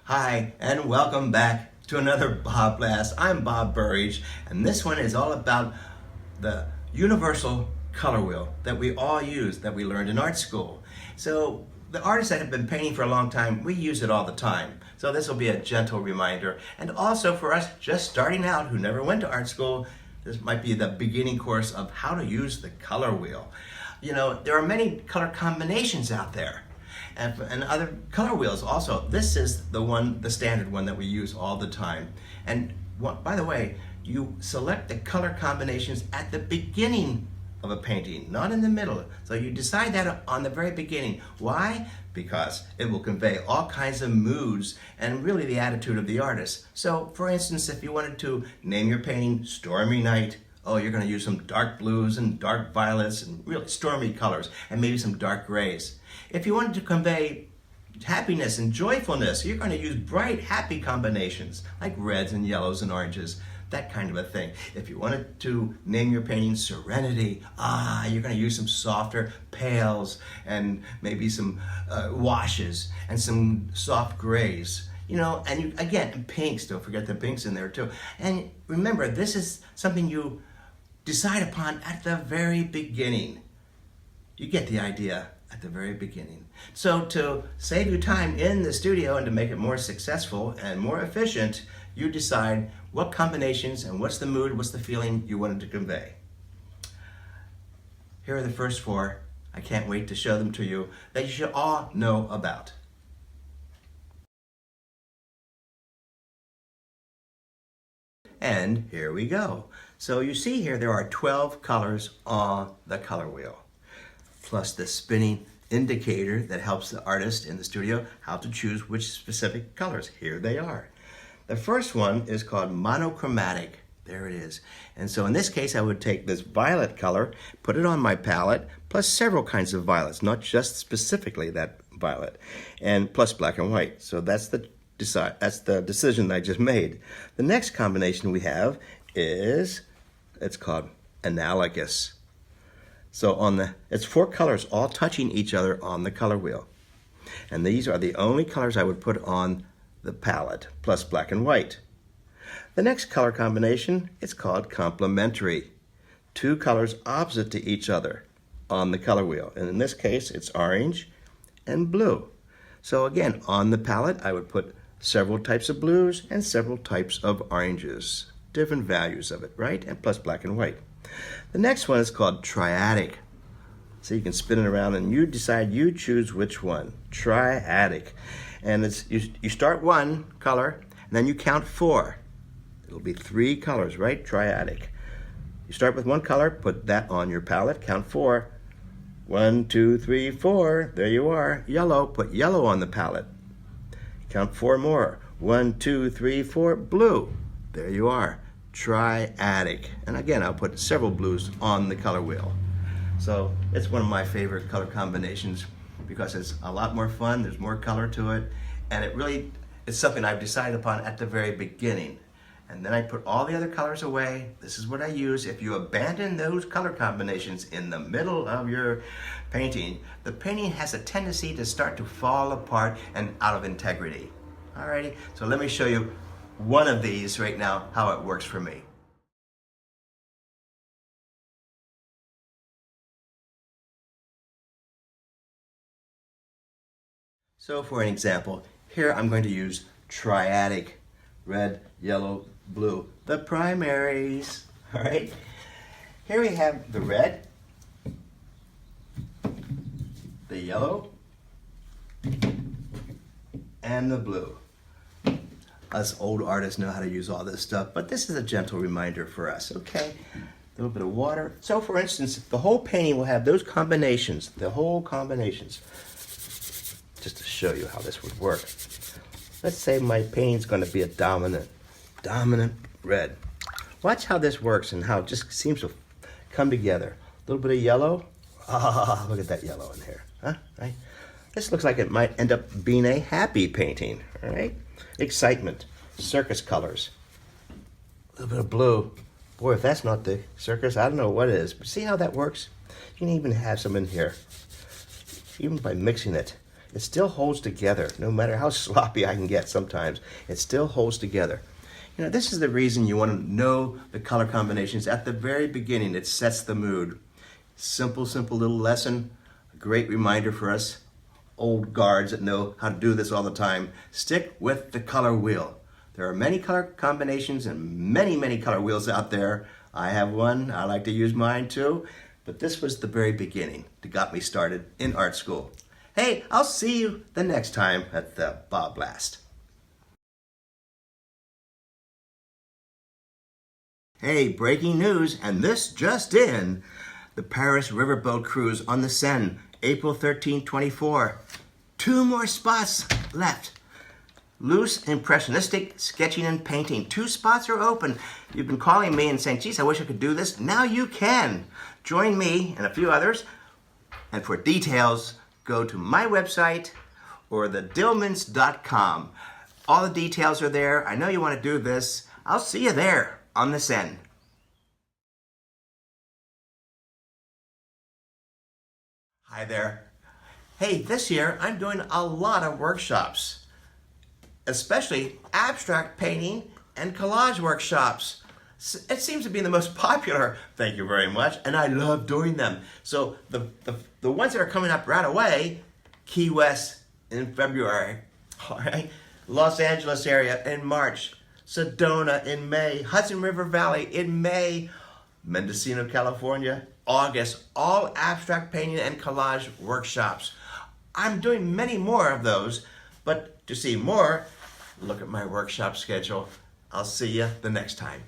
Hi, and welcome back to another BobBlast. I'm Bob Burridge, and this one is all about the universal color wheel that we all use, that we learned in art school. So the artists that have been painting for a long time, we use it all the time. So this will be a gentle reminder. And also for us just starting out who never went to art school, this might be the beginning course of how to use the color wheel. You know, there are many color combinations out there. And other color wheels also. This is the standard one that we use all the time. And by the way, you select the color combinations at the beginning of a painting, not in the middle. So you decide that on the very beginning. Why? Because it will convey all kinds of moods and really the attitude of the artist. So for instance, if you wanted to name your painting Stormy Night, oh, you're going to use some dark blues and dark violets and really stormy colors and maybe some dark grays. If you wanted to convey happiness and joyfulness, you're going to use bright, happy combinations like reds and yellows and oranges, that kind of a thing. If you wanted to name your painting Serenity, you're going to use some softer pales and maybe some washes and some soft grays. You know, and again, pinks, don't forget the pinks in there too. And remember, this is something you decide upon at the very beginning. You get the idea at the very beginning. So to save you time in the studio and to make it more successful and more efficient, you decide what combinations and what's the mood, what's the feeling you wanted to convey. Here are the first four. I can't wait to show them to you that you should all know about. And here we go. So you see here there are 12 colors on the color wheel, plus the spinning indicator that helps the artist in the studio how to choose which specific colors. Here they are. The first one is called monochromatic. There it is. And so in this case, I would take this violet color, put it on my palette, plus several kinds of violets, not just specifically that violet, and plus black and white. So that's the decision I just made. The next combination we have is, it's called analogous. So it's four colors all touching each other on the color wheel. And these are the only colors I would put on the palette, plus black and white. The next color combination is called complementary. Two colors opposite to each other on the color wheel. And in this case, it's orange and blue. So again, on the palette, I would put several types of blues and several types of oranges. Different values of it, right? And plus black and white. The next one is called triadic. So you can spin it around and you decide, you choose which one. Triadic. And it's you start one color and then you count four. It'll be three colors, right? Triadic. You start with one color, put that on your palette, count four. 1, 2, 3, 4. There you are. Yellow. Put yellow on the palette. Count four more. 1, 2, 3, 4. Blue. There you are. Triadic. And again, I'll put several blues on the color wheel. So it's one of my favorite color combinations because it's a lot more fun. There's more color to it. And it really is something I've decided upon at the very beginning. And then I put all the other colors away. This is what I use. If you abandon those color combinations in the middle of your painting, the painting has a tendency to start to fall apart and out of integrity. Alrighty, so let me show you one of these right now, how it works for me. So for an example, here I'm going to use triadic. Red, yellow, blue, the primaries. All right. Here we have the red, the yellow, and the blue. Us old artists know how to use all this stuff, but this is a gentle reminder for us, okay? A little bit of water. So for instance, the whole painting will have those combinations, the whole combinations. Just to show you how this would work. Let's say my painting's going to be a dominant red. Watch how this works and how it just seems to come together. A little bit of yellow. Look at that yellow in here. Huh? Right? This looks like it might end up being a happy painting. All right? Excitement. Circus colors. A little bit of blue. Boy, if that's not the circus, I don't know what is. But see how that works? You can even have some in here. Even by mixing it. it still holds together. No matter how sloppy I can get sometimes, it still holds together. You know, this is the reason you want to know the color combinations at the very beginning. It sets the mood. Simple, simple little lesson. A great reminder for us old guards that know how to do this all the time. Stick with the color wheel. There are many color combinations and many, many color wheels out there. I have one. I like to use mine too. But this was the very beginning that got me started in art school. Hey, I'll see you the next time at the BobBlast. Hey, breaking news, and this just in. The Paris Riverboat Cruise on the Seine, April 13, 24. 2 more spots left. Loose impressionistic sketching and painting. 2 spots are open. You've been calling me and saying, geez, I wish I could do this. Now you can. Join me and a few others. And for details, go to my website or thedillmans.com. All the details are there. I know you want to do this. I'll see you there on the Seine. Hi there. Hey, this year I'm doing a lot of workshops, especially abstract painting and collage workshops. It seems to be the most popular, thank you very much, and I love doing them. So the ones that are coming up right away, Key West in February, all right? Los Angeles area in March, Sedona in May, Hudson River Valley in May, Mendocino, California, August, all abstract painting and collage workshops. I'm doing many more of those, but to see more, look at my workshop schedule. I'll see you the next time.